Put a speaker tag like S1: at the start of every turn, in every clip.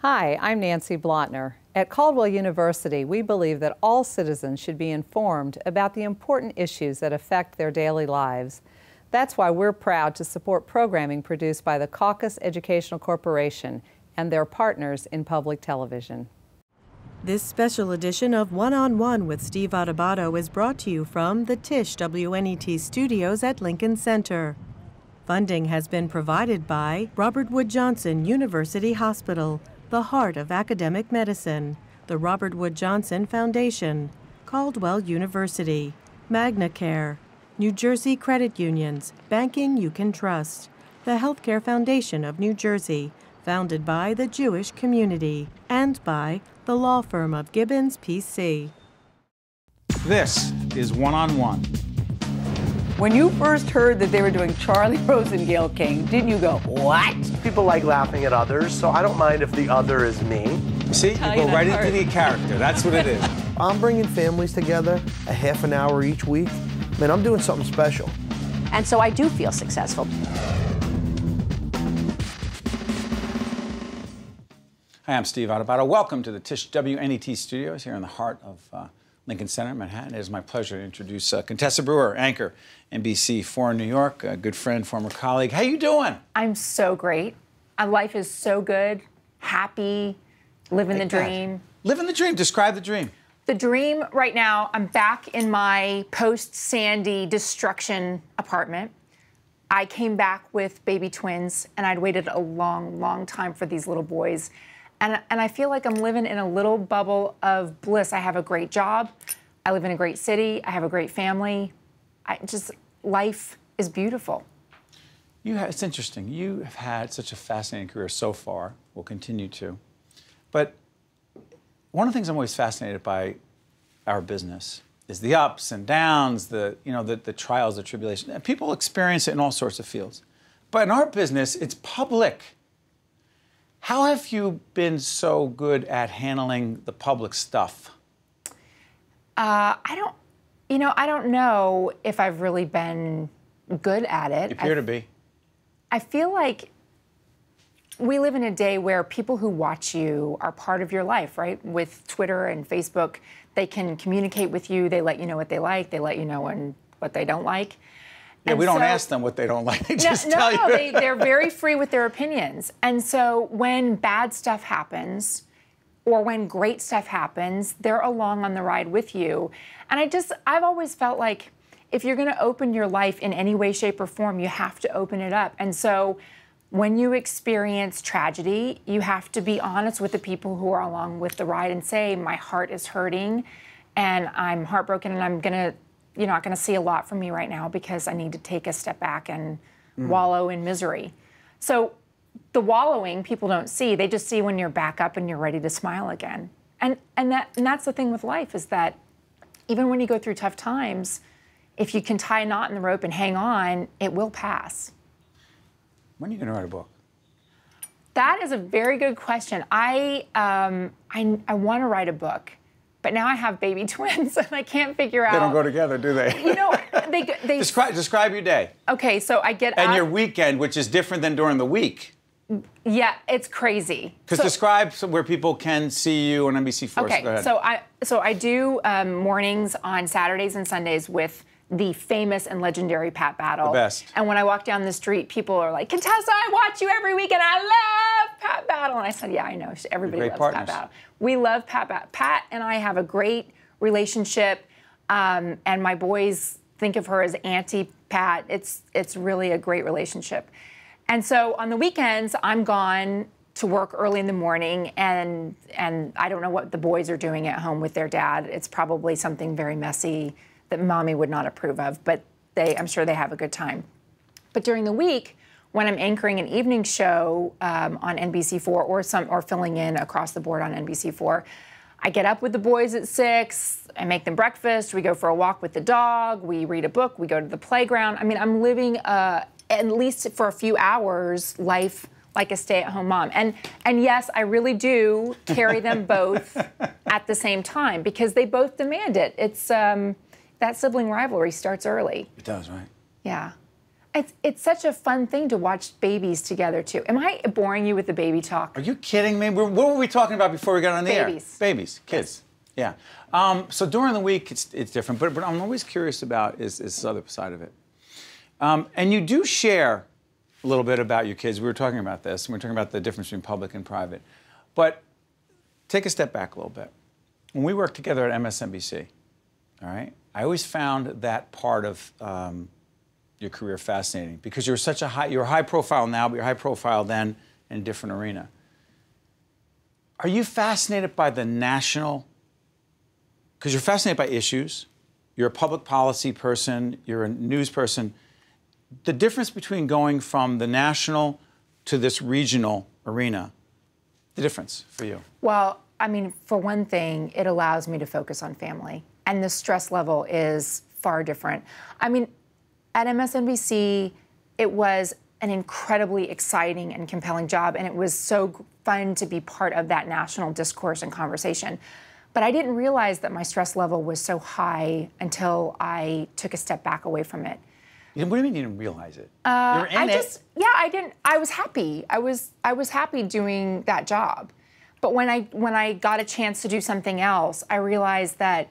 S1: Hi, I'm Nancy Blotner. At Caldwell University, we believe that all citizens should be informed about the important issues that affect their daily lives. That's why we're proud to support programming produced by the Caucus Educational Corporation and their partners in public television.
S2: This special edition of One-on-One with Steve Adubato is brought to you from the Tisch WNET studios at Lincoln Center. Funding has been provided by Robert Wood Johnson University Hospital, the heart of academic medicine, the Robert Wood Johnson Foundation, Caldwell University, MagnaCare, New Jersey Credit Unions, banking you can trust, the Healthcare Foundation of New Jersey, founded by the Jewish community, and by the law firm of Gibbons, P.C.
S3: This is One-on-One.
S4: When you first heard that they were doing Charlie Rose and Gayle King, didn't you go, what?
S5: People like laughing at others, so I don't mind if the other is me.
S3: See, you go right into the character. That's what it is.
S5: I'm bringing families together a half an hour each week. Man, I'm doing something special.
S6: And so I do feel successful.
S3: Hi, I'm Steve Adubato. Welcome to the Tisch WNET studios here in the heart of Lincoln Center, Manhattan. It is my pleasure to introduce Contessa Brewer, anchor, NBC4 New York, a good friend, former colleague. How you doing?
S7: I'm so great. Life is so good, happy, living the dream.
S3: Living the dream. Describe the dream.
S7: The dream right now, I'm back in my post-Sandy destruction apartment. I came back with baby twins, and I'd waited a long, long time for these little boys. And I feel like I'm living in a little bubble of bliss. I have a great job. I live in a great city. I have a great family. Life is beautiful.
S3: It's interesting. You have had such a fascinating career so far. Will continue to. But one of the things I'm always fascinated by our business is the ups and downs, the trials, the tribulations. And people experience it in all sorts of fields. But in our business, it's public. How have you been so good at handling the public stuff?
S7: I don't know if I've really been good at it.
S3: You appear to be.
S7: I feel like we live in a day where people who watch you are part of your life, right? With Twitter and Facebook, they can communicate with you. They let you know what they like. They let you know what they don't like.
S3: Yeah, we don't ask them what they don't like. They just tell you.
S7: They're very free with their opinions. And so when bad stuff happens or when great stuff happens, they're along on the ride with you. And I've always felt like if you're going to open your life in any way, shape, or form, you have to open it up. And so when you experience tragedy, you have to be honest with the people who are along with the ride and say, my heart is hurting and I'm heartbroken and you're not going to see a lot from me right now because I need to take a step back and wallow in misery. So the wallowing people don't see. They just see when you're back up and you're ready to smile again. And that's the thing with life is that even when you go through tough times, if you can tie a knot in the rope and hang on, it will pass.
S3: When are you going to write a book?
S7: That is a very good question. I want to write a book. But now I have baby twins, and I can't figure out.
S3: They don't go together, do they?
S7: You know, they
S3: describe your day.
S7: Okay, so I get
S3: and
S7: up.
S3: Your weekend, which is different than during the week.
S7: Yeah, it's crazy.
S3: Because describe where people can see you on NBC4.
S7: Okay, so I do mornings on Saturdays and Sundays with the famous and legendary Pat Battle.
S3: The best.
S7: And when I walk down the street, people are like, Contessa, I watch you every week and I love Pat Battle. And I said, yeah, I know. Everybody loves Pat Battle. We love Pat Battle. Pat and I have a great relationship. And my boys think of her as Auntie Pat. It's really a great relationship. And so on the weekends, I'm gone to work early in the morning, and I don't know what the boys are doing at home with their dad. It's probably something very messy that mommy would not approve of, but I'm sure they have a good time. But during the week, when I'm anchoring an evening show on NBC4 or filling in across the board on NBC4, I get up with the boys at 6, I make them breakfast, we go for a walk with the dog, we read a book, we go to the playground. I mean, I'm living, at least for a few hours, life like a stay-at-home mom. And yes, I really do carry them both at the same time because they both demand it. It's that sibling rivalry starts early.
S3: It does, right?
S7: Yeah. It's such a fun thing to watch babies together, too. Am I boring you with the baby talk?
S3: Are you kidding me? What were we talking about before we got on the air? Babies, kids.
S7: Yes.
S3: Yeah. So during the week, it's different. But what I'm always curious about is this other side of it. And you do share a little bit about your kids. We were talking about this, and we were talking about the difference between public and private. But take a step back a little bit. When we worked together at MSNBC, all right, I always found that part of your career fascinating because you're high profile now, but you're high profile then in a different arena. Are you fascinated by the national? Because you're fascinated by issues. You're a public policy person. You're a news person. The difference between going from the national to this regional arena, the difference for you?
S7: Well, I mean, for one thing, it allows me to focus on family. And the stress level is far different. I mean, at MSNBC, it was an incredibly exciting and compelling job, and it was so fun to be part of that national discourse and conversation. But I didn't realize that my stress level was so high until I took a step back away from it.
S3: What do you mean you didn't realize it? You're in it.
S7: Yeah, I didn't. I was happy. I was happy doing that job. But when I got a chance to do something else, I realized that,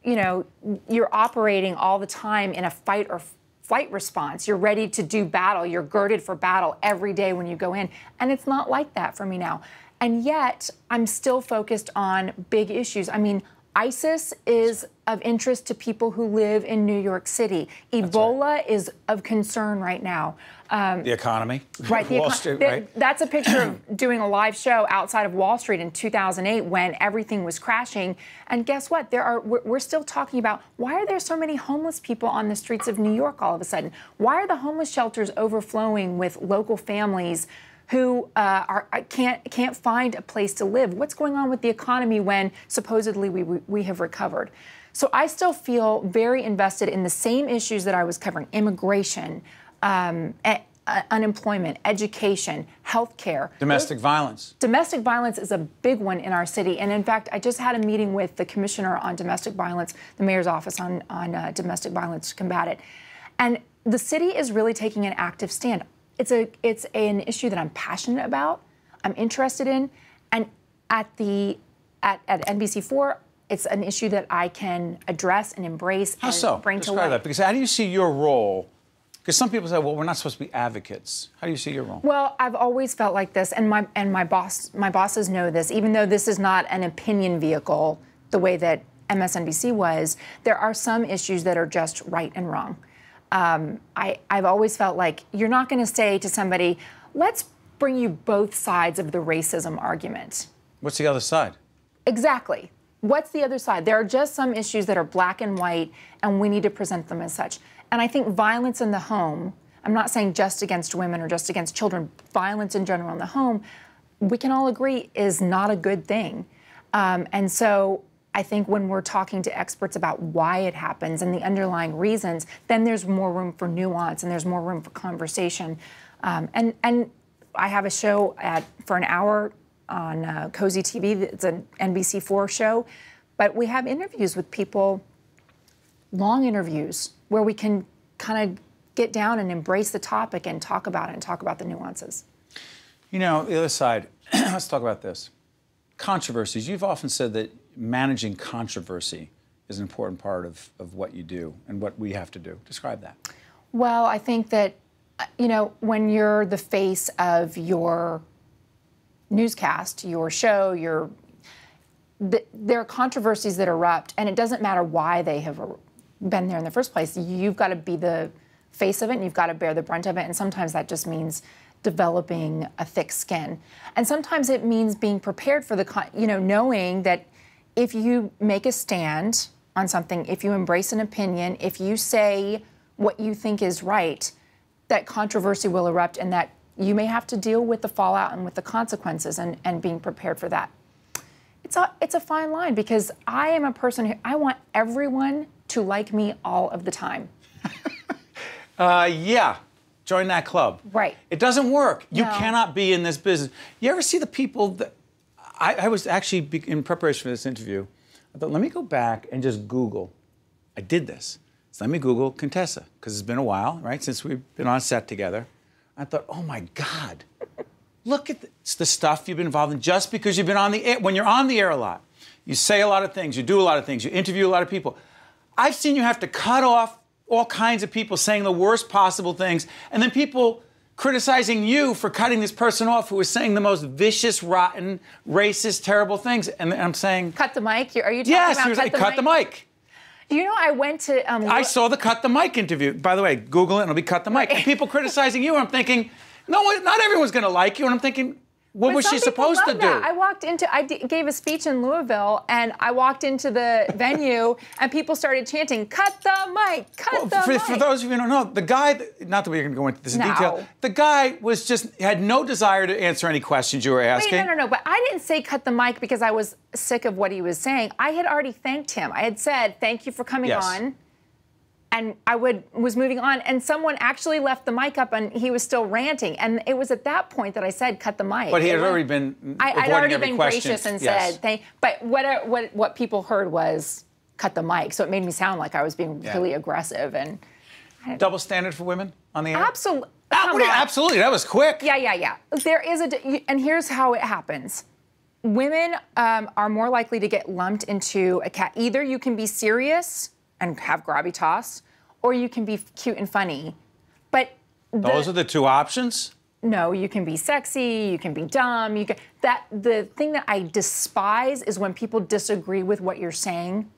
S7: you know, you're operating all the time in a fight or flight response. You're ready to do battle. You're girded for battle every day when you go in. And it's not like that for me now. And yet, I'm still focused on big issues. I mean, ISIS is of interest to people who live in New York City. Ebola is of concern right now.
S3: The economy.
S7: Right.
S3: Wall Street, right?
S7: That's a picture of doing a live show outside of Wall Street in 2008 when everything was crashing. And guess what? We're still talking about why are there so many homeless people on the streets of New York all of a sudden? Why are the homeless shelters overflowing with local families who can't find a place to live? What's going on with the economy when supposedly we have recovered? So I still feel very invested in the same issues that I was covering: immigration, unemployment, education, healthcare.
S3: Domestic violence.
S7: Domestic violence is a big one in our city. And in fact, I just had a meeting with the commissioner on domestic violence, the mayor's office on domestic violence to combat it. And the city is really taking an active stand. It's an issue that I'm passionate about, I'm interested in, and at NBC4, it's an issue that I can address and embrace and bring to life.
S3: Describe that, because how do you see your role? Because some people say, well, we're not supposed to be advocates. How do you see your role?
S7: Well, I've always felt like this, and my bosses know this. Even though this is not an opinion vehicle the way that MSNBC was, there are some issues that are just right and wrong. I've always felt like you're not going to say to somebody, let's bring you both sides of the racism argument.
S3: What's the other side?
S7: Exactly. What's the other side? There are just some issues that are black and white, and we need to present them as such. And I think violence in the home, I'm not saying just against women or just against children, violence in general in the home, we can all agree is not a good thing. And so I think when we're talking to experts about why it happens and the underlying reasons, then there's more room for nuance and there's more room for conversation. And I have a show for an hour on Cozy TV. It's an NBC4 show. But we have interviews with people, long interviews, where we can kind of get down and embrace the topic and talk about it and talk about the nuances.
S3: You know, the other side, let's talk about this. Controversies. You've often said that managing controversy is an important part of what you do and what we have to do. Describe that.
S7: Well, I think that, you know, when you're the face of your newscast, your show, there are controversies that erupt, and it doesn't matter why they have been there in the first place. You've got to be the face of it, and you've got to bear the brunt of it, and sometimes that just means developing a thick skin. And sometimes it means being prepared for knowing that if you make a stand on something, if you embrace an opinion, if you say what you think is right, that controversy will erupt and that you may have to deal with the fallout and with the consequences and being prepared for that. It's a fine line, because I am a person who, I want everyone to like me all of the time.
S3: Yeah. Join that club.
S7: Right.
S3: It doesn't work. You
S7: No.
S3: cannot be in this business. You ever see the people that... I was actually, in preparation for this interview, I thought, let me go back and just Google. I did this. So let me Google Contessa, because it's been a while, right, since we've been on set together. I thought, oh my God, look at the stuff you've been involved in just because you've been on the air. When you're on the air a lot, you say a lot of things, you do a lot of things, you interview a lot of people. I've seen you have to cut off all kinds of people saying the worst possible things, and then people criticizing you for cutting this person off who was saying the most vicious, rotten, racist, terrible things. And I'm saying...
S7: Cut the mic? Are you talking
S3: yes,
S7: about
S3: cut the mic?
S7: You know, I went to...
S3: I saw the Cut the Mic interview. By the way, Google it and it'll be Cut the Mic. And people criticizing you, and I'm thinking, no, not everyone's going to like you. And I'm thinking, what was she supposed to do?
S7: I gave a speech in Louisville, and I walked into the venue, and people started chanting, cut the mic, cut the mic.
S3: For those of you who don't know, the guy, not that we're going to go into this in detail, the guy was had no desire to answer any questions you were asking.
S7: Wait, no, but I didn't say cut the mic because I was sick of what he was saying. I had already thanked him. I had said, thank you for coming on. And I was moving on, and someone actually left the mic up, and he was still ranting. And it was at that point that I said, "Cut the mic."
S3: But he had already been
S7: I'd already been gracious and said, "Thank." But what people heard was, "Cut the mic." So it made me sound like I was being really aggressive and
S3: double standard for women on the air.
S7: Absolutely.
S3: Absolutely, that was quick.
S7: Yeah. There is and here's how it happens. Women are more likely to get lumped into a cat. Either you can be serious and have gravitas, or you can be cute and funny. But
S3: those are the two options?
S7: No, you can be sexy, you can be dumb, the thing that I despise is when people disagree with what you're saying.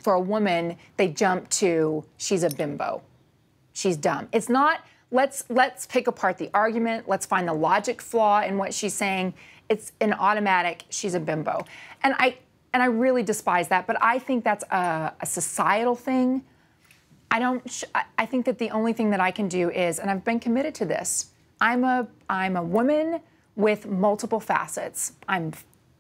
S7: For a woman, they jump to, she's a bimbo. She's dumb. It's not, let's pick apart the argument, let's find the logic flaw in what she's saying. It's an automatic, she's a bimbo. And I really despise that, but I think that's a societal thing. I think that the only thing that I can do is, and I've been committed to this, I'm a woman with multiple facets. I'm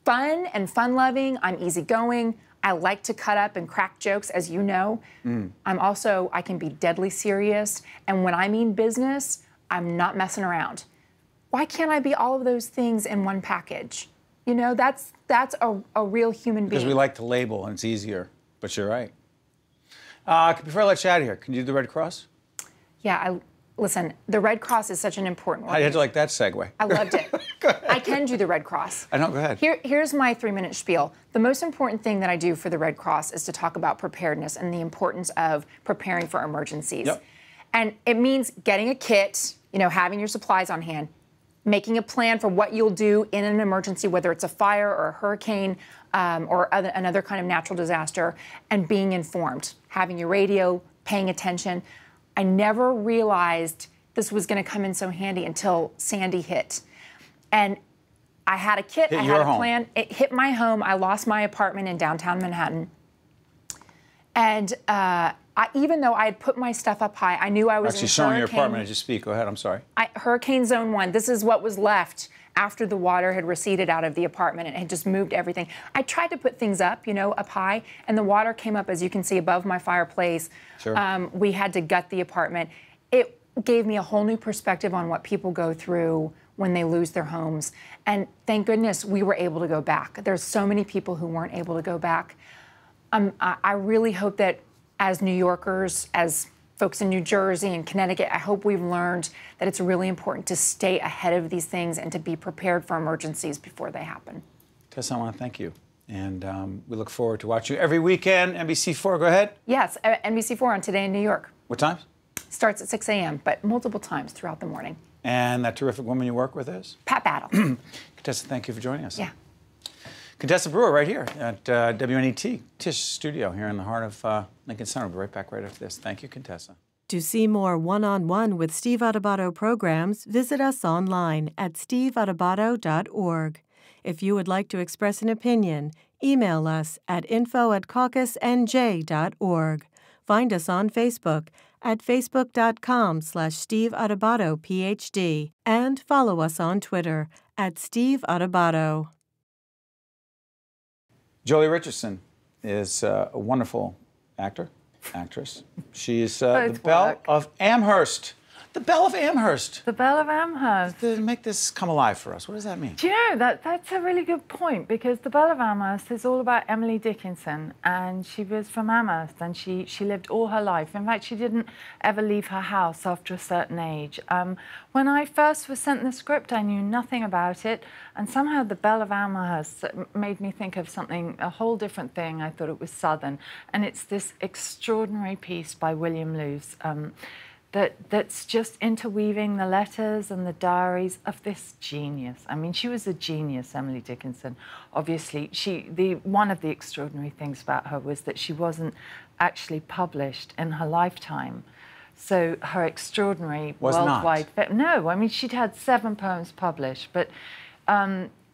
S7: fun and fun-loving, I'm easygoing, I like to cut up and crack jokes, as you know. I can be deadly serious, and when I mean business, I'm not messing around. Why can't I be all of those things in one package? You know, that's a real human being.
S3: Because we like to label, and it's easier. But you're right. Before I let you out of here, can you do the Red Cross?
S7: Yeah, listen, the Red Cross is such an important
S3: How did you like that segue?
S7: I loved it. I can do the Red Cross.
S3: I know, go ahead.
S7: Here's my 3-minute spiel. The most important thing that I do for the Red Cross is to talk about preparedness and the importance of preparing for emergencies.
S3: Yep.
S7: And it means getting a kit, having your supplies on hand, making a plan for what you'll do in an emergency, whether it's a fire or a hurricane or another kind of natural disaster, and being informed, having your radio, paying attention. I never realized this was going to come in so handy until Sandy hit. And I had a kit, I had a plan. It hit my home. I lost my apartment in downtown Manhattan. And even though I had put my stuff up high, I knew I was
S3: actually showing your apartment as you speak. Go ahead, I'm sorry.
S7: Hurricane Zone 1, this is what was left after the water had receded out of the apartment and had just moved everything. I tried to put things up, up high, and the water came up, as you can see, above my fireplace.
S3: Sure.
S7: We had to gut the apartment. It gave me a whole new perspective on what people go through when they lose their homes. And thank goodness we were able to go back. There's so many people who weren't able to go back. I really hope that as New Yorkers, as folks in New Jersey and Connecticut, I hope we've learned that it's really important to stay ahead of these things and to be prepared for emergencies before they happen.
S3: Tess, I want to thank you. And we look forward to watching you every weekend. NBC4, go ahead.
S7: Yes, NBC4 on Today in New York.
S3: What times?
S7: Starts at 6 a.m., but multiple times throughout the morning.
S3: And that terrific woman you work with is?
S7: Pat Battle.
S3: Contessa, thank you for joining us.
S7: Yeah.
S3: Contessa Brewer right here at WNET Tisch Studio here in the heart of Lincoln Center. We'll be right back right after this. Thank you, Contessa.
S2: To see more one-on-one with Steve Adubato programs, visit us online at steveadubato.org. If you would like to express an opinion, email us at info@caucusnj.org. Find us on Facebook at facebook.com/Steve Adubato PhD and follow us on Twitter at Steve Adubato.
S3: Jolie Richardson is a wonderful actress. She is the Belle of Amherst. The Belle of Amherst.
S8: The Belle of Amherst.
S3: To make this come alive for us, what does that mean?
S8: Do you know, that's a really good point, because the Belle of Amherst is all about Emily Dickinson, and she was from Amherst, and she lived all her life. In fact, she didn't ever leave her house after a certain age. When I first was sent the script, I knew nothing about it, and somehow the Belle of Amherst made me think of something, a whole different thing. I thought it was Southern, and it's this extraordinary piece by William Luce. That's just interweaving the letters and the diaries of this genius. I mean, she was a genius, Emily Dickinson. Obviously, one of the extraordinary things about her was that she wasn't actually published in her lifetime. So her extraordinary worldwide... No, I mean, she'd had 7 poems published, but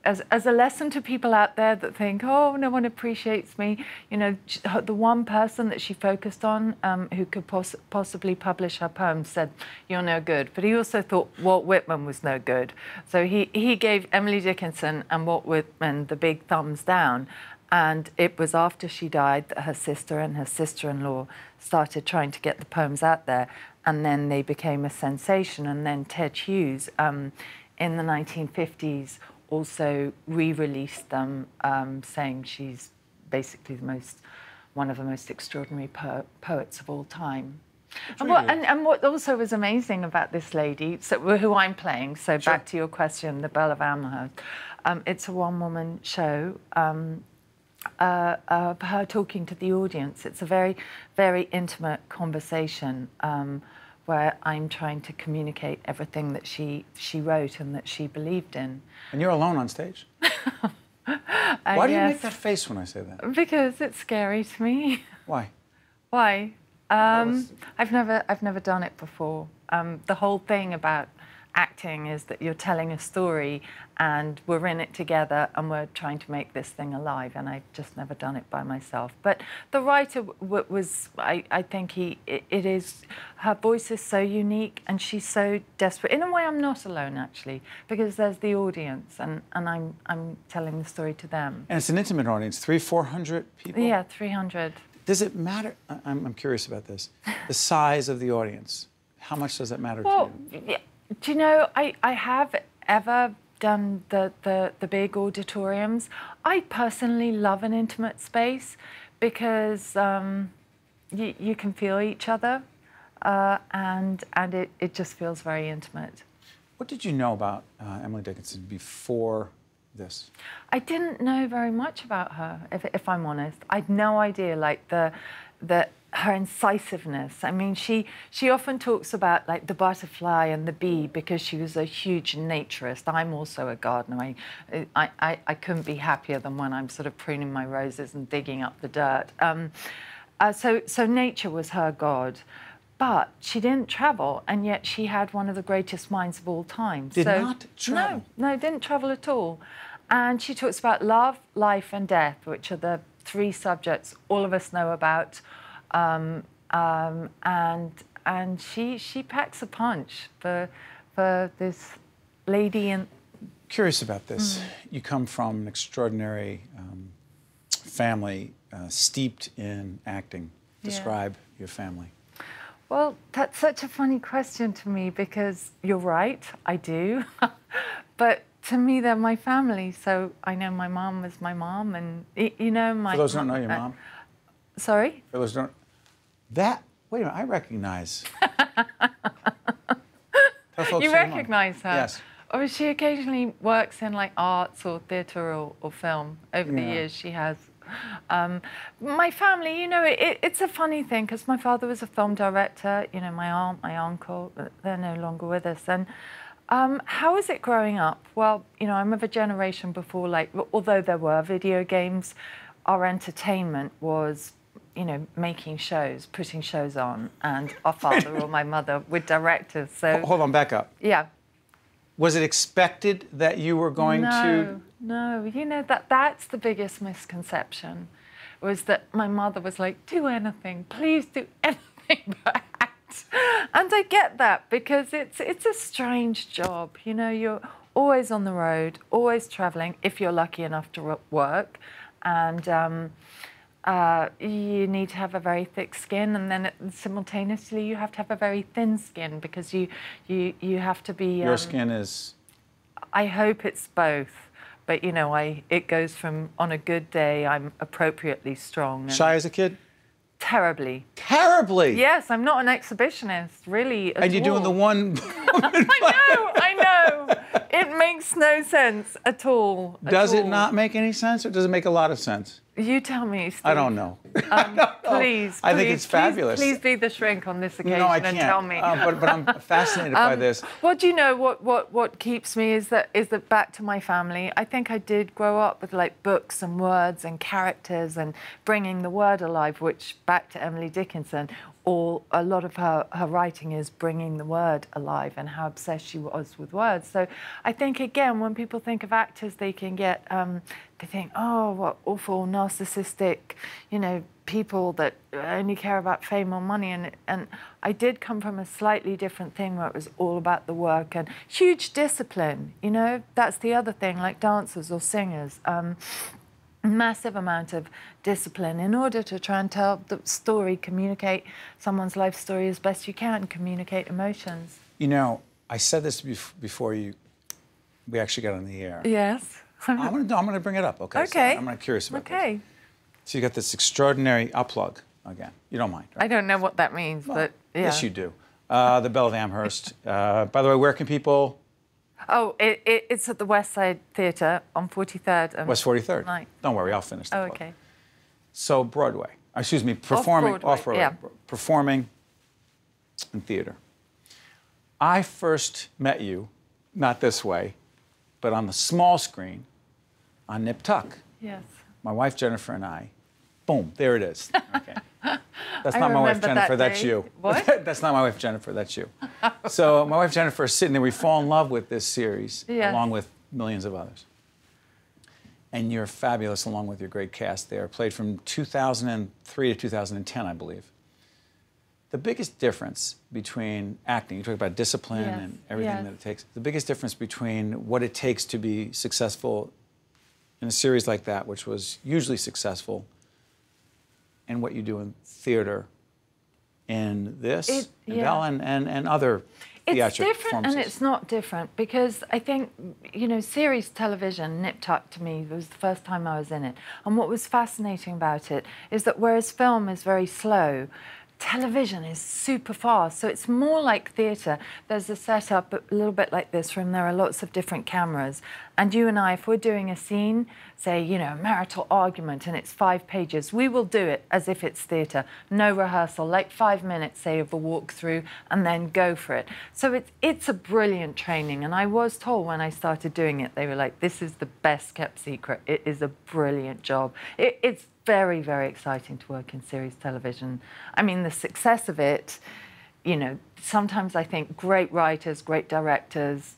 S8: as a lesson to people out there that think, oh, no one appreciates me, you know, the one person that she focused on who could possibly publish her poems said, you're no good. But he also thought Walt Whitman was no good. So he gave Emily Dickinson and Walt Whitman the big thumbs down. And it was after she died that her sister and her sister-in-law started trying to get the poems out there. And then they became a sensation. And then Ted Hughes, in the 1950s, also re-released them, saying she's basically one of the most extraordinary poets of all time. And what also was amazing about this lady, who I'm playing, so sure. Back to your question, the Belle of Amherst, it's a one-woman show of her talking to the audience. It's a very, very intimate conversation where I'm trying to communicate everything that she wrote and that she believed in. And you're alone on stage? Why do you make that face when I say that? Because it's scary to me. Why? Why? I've never done it before. The whole thing about acting is that you're telling a story and we're in it together and we're trying to make this thing alive, and I've just never done it by myself. But the writer was, I think her voice is so unique and she's so desperate. In a way, I'm not alone, actually, because there's the audience and I'm telling the story to them. And it's an intimate audience, 300-400 people? Yeah, 300. Does it matter, I'm curious about this, the size of the audience? How much does it matter to you? Yeah. Do you know, I have ever done the big auditoriums. I personally love an intimate space because you can feel each other and it just feels very intimate. What did you know about Emily Dickinson before this? I didn't know very much about her, if I'm honest. I'd no idea, like, her incisiveness. I mean, she often talks about, like, the butterfly and the bee because she was a huge naturist. I'm also a gardener. I couldn't be happier than when I'm sort of pruning my roses and digging up the dirt. So nature was her god. But she didn't travel, and yet she had one of the greatest minds of all time. Did not travel? No, didn't travel at all. And she talks about love, life, and death, which are the 3 subjects all of us know about. And she packs a punch for this lady. And curious about this. You come from an extraordinary family steeped in acting. Describe your family. Well, that's such a funny question to me because you're right, I do. But to me, they're my family. So I know my mom was my mom, and you know my. For those who don't know your mom. Sorry. For those who don't. Wait a minute, I recognize. You recognize her? Yes. Or she occasionally works in, like, arts or theatre or film. Over the years, she has. My family, you know, it's a funny thing because my father was a film director. You know, my aunt, my uncle, they're no longer with us. And how was it growing up? Well, you know, I'm of a generation before, like, although there were video games, our entertainment was, you know, making shows, putting shows on, and our father or my mother were directors. So hold on, back up. Yeah. Was it expected that you were going to? No, you know, that's the biggest misconception, was that my mother was like, do anything, please do anything but act. And I get that because it's a strange job. You know, you're always on the road, always traveling, if you're lucky enough to work. And you need to have a very thick skin, and then simultaneously you have to have a very thin skin, because you have to be...
S3: Your skin is...
S8: I hope it's both. But, you know, it goes from, on a good day, I'm appropriately strong.
S3: Shy as a kid?
S8: Terribly.
S3: Terribly?
S8: Yes, I'm not an exhibitionist, really, at
S3: And you're doing the one...
S8: I know. It makes no sense at all.
S3: Does it not make any sense, or does it make a lot of sense?
S8: You tell me, Steve.
S3: I don't know.
S8: Please,
S3: I think it's fabulous.
S8: Please be the shrink on this occasion.
S3: No, I can't.
S8: And tell me.
S3: But I'm fascinated by this.
S8: Well, do you know what keeps me is that back to my family. I think I did grow up with like books and words and characters and bringing the word alive, which back to Emily Dickinson, a lot of her writing is bringing the word alive, and how obsessed she was with words. So I think, again, when people think of actors, they can get, they think, oh, what awful narcissistic, you know, people that only care about fame or money. And I did come from a slightly different thing, where it was all about the work and huge discipline, you know. That's the other thing, like dancers or singers. Massive amount of discipline in order to try and tell the story, communicate someone's life story as best you can, communicate emotions.
S3: You know, I said this before we actually got on the air.
S8: Yes.
S3: I'm going to bring it up, okay?
S8: Okay.
S3: So I'm curious about this.
S8: Okay.
S3: So you got this extraordinary upplug again. You don't mind, right?
S8: I don't know what that means,
S3: Well,
S8: but yeah.
S3: Yes, you do. The Belle of Amherst. By the way, where can people...
S8: Oh, it's at the West Side Theatre on 43rd. And
S3: West 43rd?
S8: Night.
S3: Don't worry, I'll finish the
S8: Oh,
S3: plug.
S8: okay.
S3: So Broadway. Excuse me, performing...
S8: Off-Broadway, yeah.
S3: Performing in theater. I first met you, not this way, but on the small screen on Nip Tuck.
S8: Yes.
S3: My wife Jennifer and I, boom, there it is. Okay. That's not my wife Jennifer, that's you.
S8: What?
S3: That's not my wife Jennifer, that's you. So my wife Jennifer is sitting there, we fall in love with this series,
S8: Yes.
S3: along with millions of others. And you're fabulous along with your great cast there. Played from 2003 to 2010, I believe. The biggest difference between acting, you talk about discipline
S8: Yes.
S3: and everything
S8: Yes.
S3: that it takes, the biggest difference between what it takes to be successful in a series like that, which was hugely successful, and what you do in theater, in this, in Belle, and other theatrical
S8: It's different
S3: performances.
S8: and it's not different, because I think, you know, series television, Nip Tuck, to me, was the first time I was in it. And what was fascinating about it is that whereas film is very slow, television is super fast, so it's more like theatre. There's a setup a little bit like this room. There are lots of different cameras, and you and I, if we're doing a scene, say, you know, a marital argument, and it's 5 pages, we will do it as if it's theatre. No rehearsal, like 5 minutes, say, of a walkthrough, and then go for it. So it's a brilliant training, and I was told when I started doing it, they were like, this is the best kept secret. It is a brilliant job. It's very, very exciting to work in series television. I mean, the success of it, you know, sometimes I think great writers, great directors,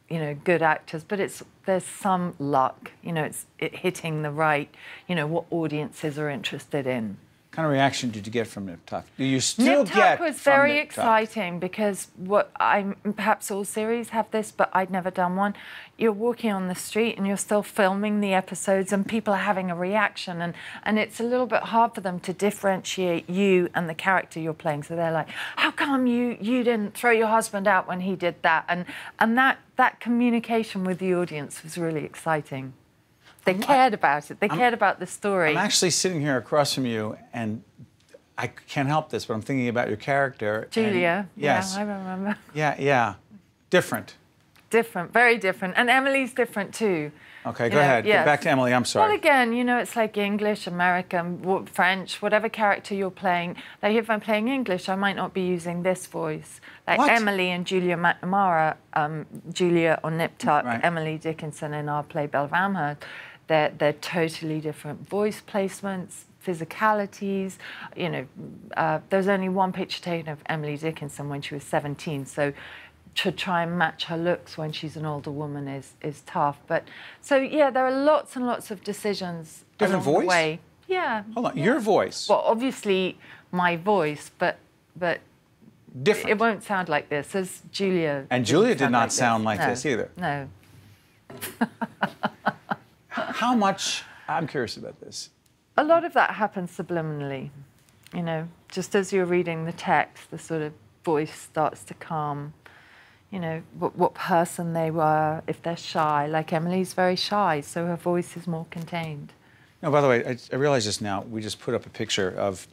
S8: you know, good actors, but there's some luck, you know, it's hitting the right, you know, what audiences are interested in.
S3: What kind of reaction did you get from Nip Tuck? Do you still get from Nip Tuck?
S8: Nip Tuck was very exciting, because perhaps all series have this, but I'd never done one. You're walking on the street and you're still filming the episodes, and people are having a reaction, and it's a little bit hard for them to differentiate you and the character you're playing. So they're like, how come you didn't throw your husband out when he did that? And that communication with the audience was really exciting. They cared about it. They cared about the story.
S3: I'm actually sitting here across from you, and I can't help this, but I'm thinking about your character.
S8: Julia.
S3: Yes.
S8: Yeah, I remember.
S3: Yeah. Different.
S8: Different, very different. And Emily's different too.
S3: Okay, go ahead.
S8: Yes.
S3: Get back to Emily, I'm sorry.
S8: Well, again, you know, it's like English, American, French, whatever character you're playing. Like if I'm playing English, I might not be using this voice. Like
S3: What?
S8: Emily and Julia McNamara, Julia on Nip Tuck,
S3: Right.
S8: Emily Dickinson in our play Belle of Amherst, they're totally different voice placements, physicalities. You know, there's only one picture taken of Emily Dickinson when she was 17, so to try and match her looks when she's an older woman is tough. But so yeah, there are lots and lots of decisions
S3: Different
S8: along
S3: voice?
S8: the way. Yeah.
S3: Hold on,
S8: yeah.
S3: your voice.
S8: Well, obviously my voice, but
S3: Different.
S8: it won't sound like this, as Julia.
S3: And Julia did not sound like this either.
S8: No.
S3: How much, I'm curious about this,
S8: A lot of that happens subliminally, you know, just as you're reading the text, the sort of voice starts to calm, you know, what person they were, if they're shy. Like Emily's very shy, so her voice is more contained.
S3: No, by the way, I realized just now, we just put up a picture of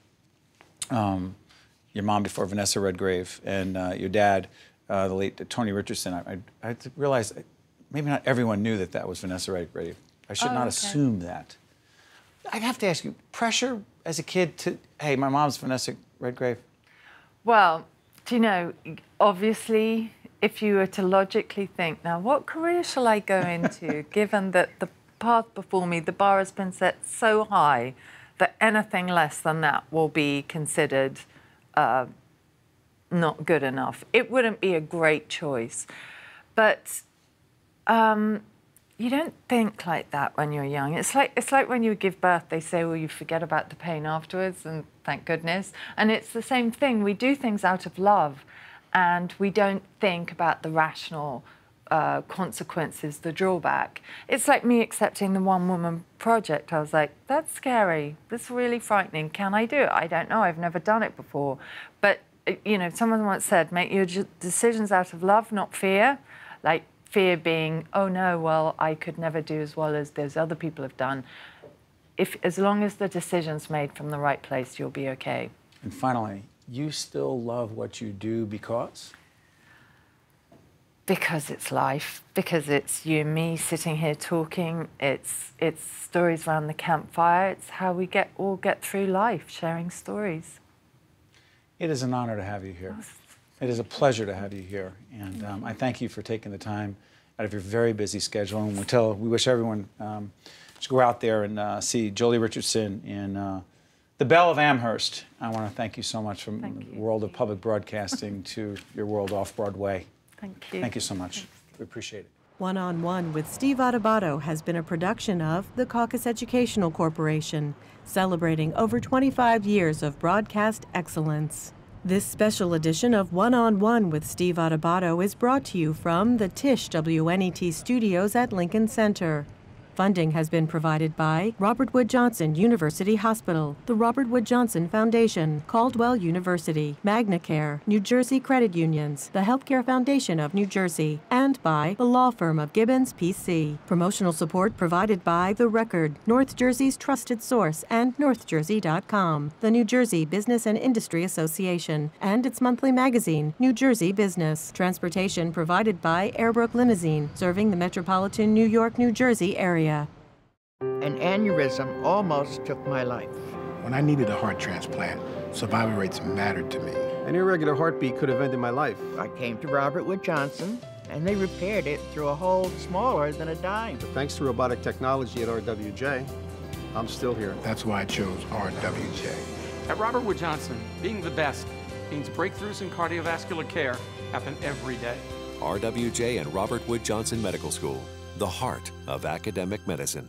S3: your mom before Vanessa Redgrave and your dad, the late Jolie Richardson. I realized maybe not everyone knew that that was Vanessa Redgrave. I should not assume that. I'd have to ask you, pressure as a kid to, hey, my mom's Vanessa Redgrave?
S8: Well, do you know, obviously, if you were to logically think, now, what career shall I go into, given that the path before me, the bar has been set so high that anything less than that will be considered not good enough. It wouldn't be a great choice. But you don't think like that when you're young. It's like when you give birth, they say, well, you forget about the pain afterwards, and thank goodness. And it's the same thing. We do things out of love, and we don't think about the rational consequences, the drawback. It's like me accepting the one-woman project. I was like, that's scary. That's really frightening. Can I do it? I don't know. I've never done it before. But, you know, someone once said, make your decisions out of love, not fear. Like, fear being, oh no, well, I could never do as well as those other people have done. As long as the decision's made from the right place, you'll be okay.
S3: And finally, you still love what you do because?
S8: Because it's life, because it's you and me sitting here talking, it's stories around the campfire, it's how we all get through life, sharing stories.
S3: It is an honor to have you here. It is a pleasure to have you here, and I thank you for taking the time out of your very busy schedule. And we wish everyone should go out there and see Jolie Richardson in the Belle of Amherst. I want to thank you so much from the world of public broadcasting to your world off Broadway.
S8: Thank you.
S3: Thank you so much. We appreciate it.
S2: One-on-One with Steve Adubato has been a production of the Caucus Educational Corporation, celebrating over 25 years of broadcast excellence. This special edition of One-on-One with Steve Adubato is brought to you from the Tisch WNET studios at Lincoln Center. Funding has been provided by Robert Wood Johnson University Hospital, the Robert Wood Johnson Foundation, Caldwell University, MagnaCare, New Jersey Credit Unions, the Healthcare Foundation of New Jersey, and by the law firm of Gibbons PC. Promotional support provided by The Record, North Jersey's trusted source, and NorthJersey.com, the New Jersey Business and Industry Association, and its monthly magazine, New Jersey Business. Transportation provided by Airbrook Limousine, serving the metropolitan New York, New Jersey area.
S9: An aneurysm almost took my life.
S10: When I needed a heart transplant, survival rates mattered to me.
S11: An irregular heartbeat could have ended my life.
S9: I came to Robert Wood Johnson, and they repaired it through a hole smaller than a dime.
S11: But thanks to robotic technology at RWJ, I'm still here.
S10: That's why I chose RWJ.
S12: At Robert Wood Johnson, being the best means breakthroughs in cardiovascular care happen every day.
S13: RWJ and Robert Wood Johnson Medical School, the heart of academic medicine.